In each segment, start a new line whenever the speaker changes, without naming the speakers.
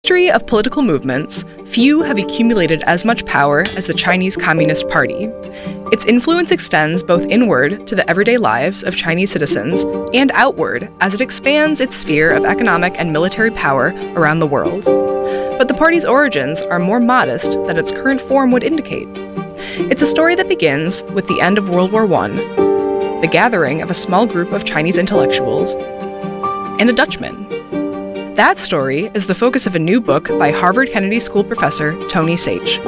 history of political movements, few have accumulated as much power as the Chinese Communist Party. Its influence extends both inward to the everyday lives of Chinese citizens and outward as it expands its sphere of economic and military power around the world. But the party's origins are more modest than its current form would indicate. It's a story that begins with the end of World War I, the gathering of a small group of Chinese intellectuals, and a Dutchman. That story is the focus of a new book by Harvard Kennedy School professor Tony Saich.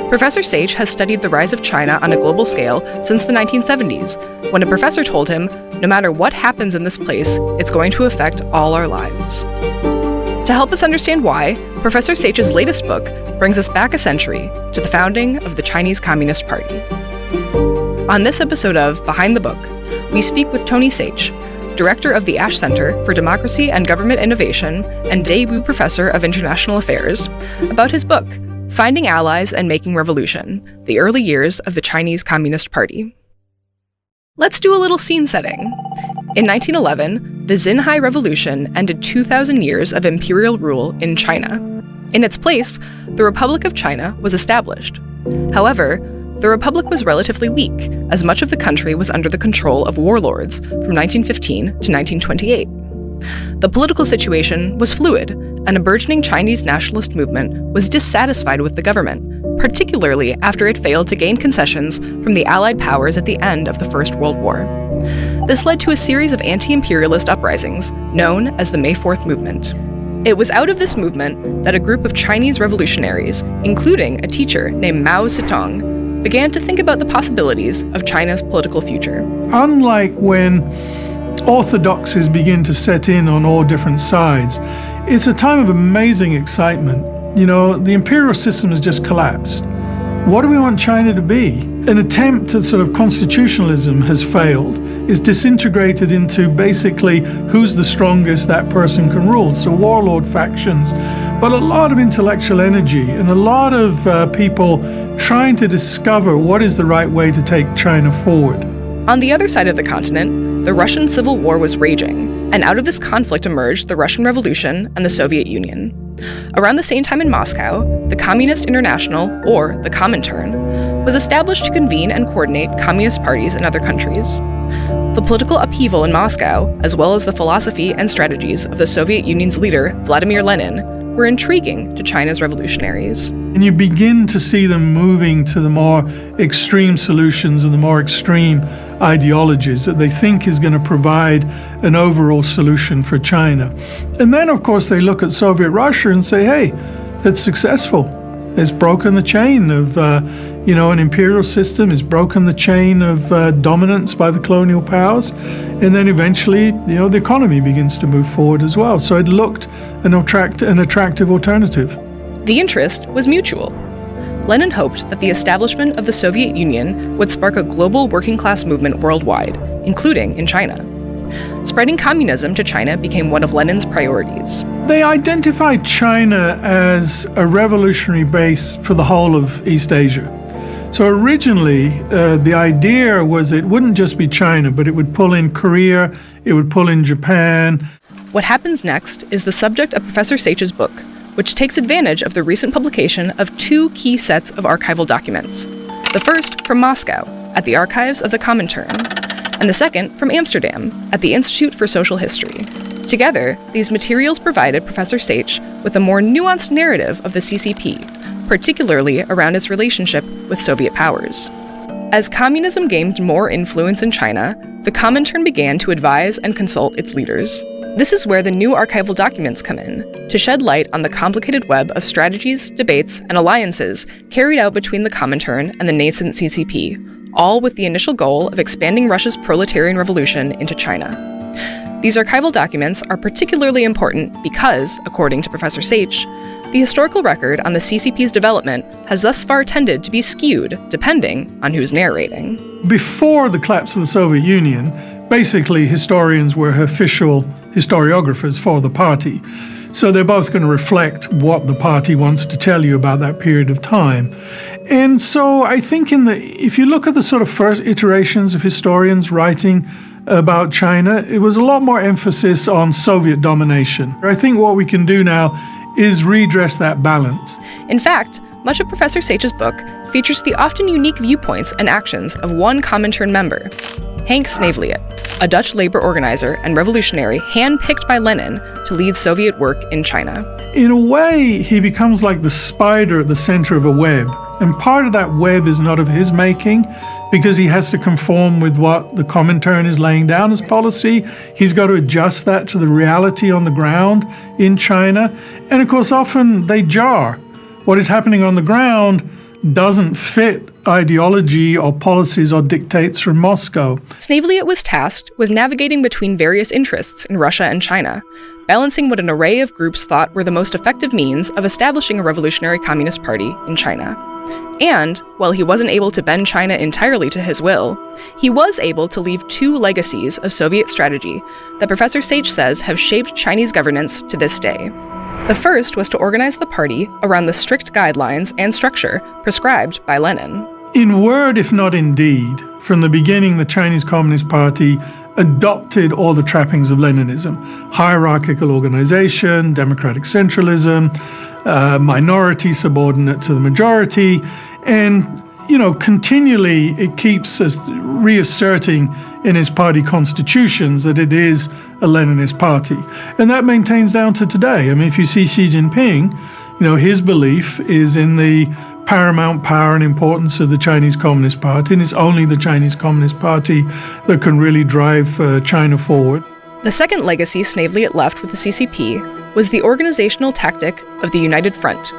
Professor Saich has studied the rise of China on a global scale since the 1970s, when a professor told him, no matter what happens in this place, it's going to affect all our lives. To help us understand why, Professor Saich's latest book brings us back a century to the founding of the Chinese Communist Party. On this episode of Behind the Book, we speak with Tony Saich, Director of the Ash Center for Democracy and Government Innovation and Daewoo Professor of International Affairs, about his book, Finding Allies and Making Revolution, The Early Years of the Chinese Communist Party. Let's do a little scene setting. In 1911, the Xinhai Revolution ended 2,000 years of imperial rule in China. In its place, the Republic of China was established. However, the Republic was relatively weak, as much of the country was under the control of warlords from 1915 to 1928. The political situation was fluid, and a burgeoning Chinese nationalist movement was dissatisfied with the government, particularly after it failed to gain concessions from the Allied powers at the end of the First World War. This led to a series of anti-imperialist uprisings, known as the May 4th movement. It was out of this movement that a group of Chinese revolutionaries, including a teacher named Mao Zedong, began to think about the possibilities of China's political future.
Unlike when orthodoxies begin to set in on all different sides, it's a time of amazing excitement. You know, the imperial system has just collapsed. What do we want China to be? An attempt at sort of constitutionalism has failed. It's disintegrated into basically who's the strongest, that person can rule. So warlord factions, but a lot of intellectual energy and a lot of people trying to discover what is the right way to take China forward.
On the other side of the continent, the Russian Civil War was raging, and out of this conflict emerged the Russian Revolution and the Soviet Union. Around the same time in Moscow, the Communist International, or the Comintern, was established to convene and coordinate communist parties in other countries. The political upheaval in Moscow, as well as the philosophy and strategies of the Soviet Union's leader, Vladimir Lenin, were intriguing to China's revolutionaries.
And you begin to see them moving to the more extreme solutions and the more extreme ideologies that they think is going to provide an overall solution for China. And then, of course, they look at Soviet Russia and say, hey, it's successful. It's broken the chain of, an imperial system. It's broken the chain of dominance by the colonial powers. And then eventually, the economy begins to move forward as well. So it looked an attractive alternative.
The interest was mutual. Lenin hoped that the establishment of the Soviet Union would spark a global working-class movement worldwide, including in China. Spreading communism to China became one of Lenin's priorities.
They identified China as a revolutionary base for the whole of East Asia. So originally, the idea was it wouldn't just be China, but it would pull in Korea, it would pull in Japan.
What happens next is the subject of Professor Saich's book, which takes advantage of the recent publication of two key sets of archival documents. The first from Moscow, at the archives of the Comintern, and the second from Amsterdam, at the Institute for Social History. Together, these materials provided Professor Saich with a more nuanced narrative of the CCP, particularly around its relationship with Soviet powers. As communism gained more influence in China, the Comintern began to advise and consult its leaders. This is where the new archival documents come in, to shed light on the complicated web of strategies, debates, and alliances carried out between the Comintern and the nascent CCP, all with the initial goal of expanding Russia's proletarian revolution into China. These archival documents are particularly important because, according to Professor Saich, the historical record on the CCP's development has thus far tended to be skewed, depending on who's narrating.
Before the collapse of the Soviet Union, basically historians were official historiographers for the party. So they're both going to reflect what the party wants to tell you about that period of time. And so I think if you look at the sort of first iterations of historians writing about China, it was a lot more emphasis on Soviet domination. I think what we can do now is redress that balance.
In fact, much of Professor Saich's book features the often unique viewpoints and actions of one Comintern member, Henk Sneevliet, a Dutch labor organizer and revolutionary hand-picked by Lenin to lead Soviet work in China.
In a way, he becomes like the spider at the center of a web. And part of that web is not of his making, because he has to conform with what the Comintern is laying down as policy. He's got to adjust that to the reality on the ground in China. And of course, often they jar. What is happening on the ground doesn't fit ideology or policies or dictates from Moscow.
Sneevliet was tasked with navigating between various interests in Russia and China, balancing what an array of groups thought were the most effective means of establishing a revolutionary communist party in China. And, while he wasn't able to bend China entirely to his will, he was able to leave two legacies of Soviet strategy that Professor Saich says have shaped Chinese governance to this day. The first was to organize the party around the strict guidelines and structure prescribed by Lenin.
In word, if not in deed, from the beginning, the Chinese Communist Party adopted all the trappings of Leninism: hierarchical organization, democratic centralism, minority subordinate to the majority, and continually it keeps us reasserting in his party constitutions that it is a Leninist party, and that maintains down to today. I mean, if you see Xi Jinping, his belief is in the paramount power and importance of the Chinese Communist Party, and it's only the Chinese Communist Party that can really drive China forward.
The second legacy Sneevliet left with the CCP was the organizational tactic of the United Front,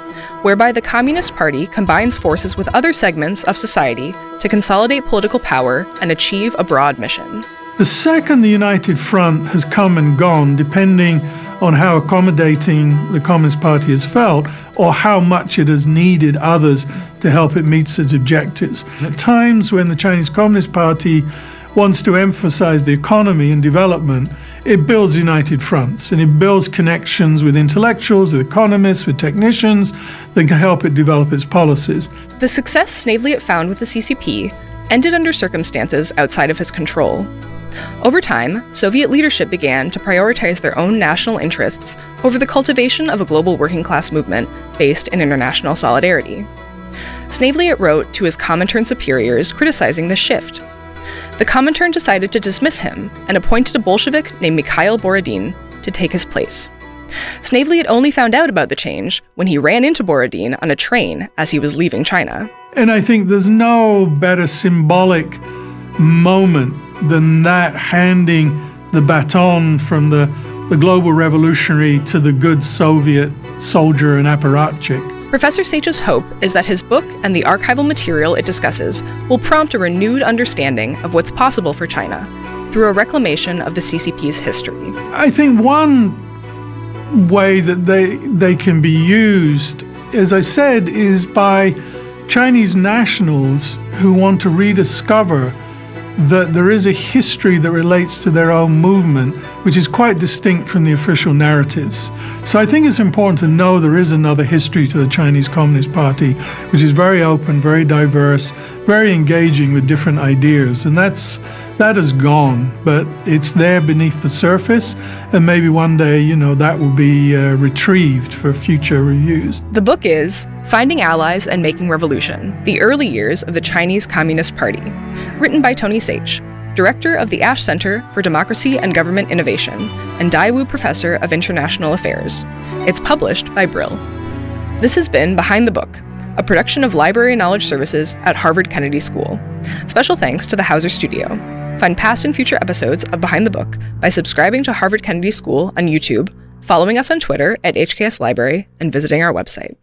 whereby the Communist Party combines forces with other segments of society to consolidate political power and achieve a broad mission.
The second the United Front has come and gone, depending on how accommodating the Communist Party has felt or how much it has needed others to help it meet its objectives. At times when the Chinese Communist Party wants to emphasize the economy and development, it builds united fronts, and it builds connections with intellectuals, with economists, with technicians that can help it develop its policies.
The success Sneevliet found with the CCP ended under circumstances outside of his control. Over time, Soviet leadership began to prioritize their own national interests over the cultivation of a global working-class movement based in international solidarity. Sneevliet wrote to his Comintern superiors criticizing this shift. The Comintern decided to dismiss him and appointed a Bolshevik named Mikhail Borodin to take his place. Sneevliet only found out about the change when he ran into Borodin on a train as he was leaving China.
And I think there's no better symbolic moment than that, handing the baton from the global revolutionary to the good Soviet soldier and apparatchik.
Professor Saich's hope is that his book and the archival material it discusses will prompt a renewed understanding of what's possible for China through a reclamation of the CCP's history.
I think one way that they can be used, as I said, is by Chinese nationals who want to rediscover that there is a history that relates to their own movement, which is quite distinct from the official narratives. So I think it's important to know there is another history to the Chinese Communist Party, which is very open, very diverse, very engaging with different ideas. And that has gone, but it's there beneath the surface. And maybe one day, that will be retrieved for future reviews.
The book is Finding Allies and Making Revolution: The Early Years of the Chinese Communist Party, written by Tony Saich, director of the Ash Center for Democracy and Government Innovation and Daewoo Professor of International Affairs. It's published by Brill. This has been Behind the Book, a production of Library Knowledge Services at Harvard Kennedy School. Special thanks to the Hauser Studio. Find past and future episodes of Behind the Book by subscribing to Harvard Kennedy School on YouTube, following us on Twitter at HKS Library, and visiting our website.